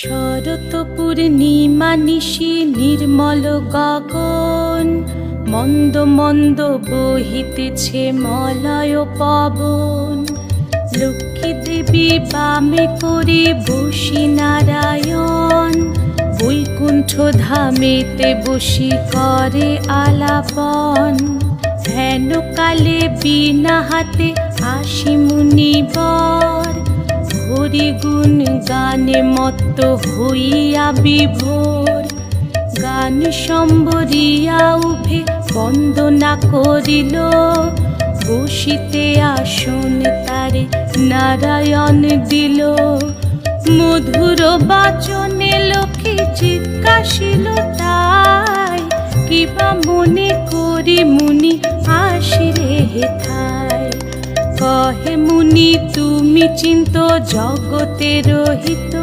শরৎ পূর্ণিমা নিশি নির্মল গগন, মন্দ মন্দ বহিতেছে মলয় পবন। লক্ষ্মী দেবী বামে করে বসি নারায়ণ, বৈকুণ্ঠ ধামেতে বসি করে আলাপন। হেন কালে বিনা হাতে আসি মুনিবর, হরি গুণ গানে মত্ত হইয়া বিভোর। গান সম্বরিয়া উভে বন্দনা করিল, বসিতে আসন তারে নারায়ণ দিল। মধুর বাচনে লোকে জিজ্ঞাসিল তাই, কিবা মনে করি মুনি আসিরে হেথায়। কহে মুনি তুমি চিন্ত জগতের হিত,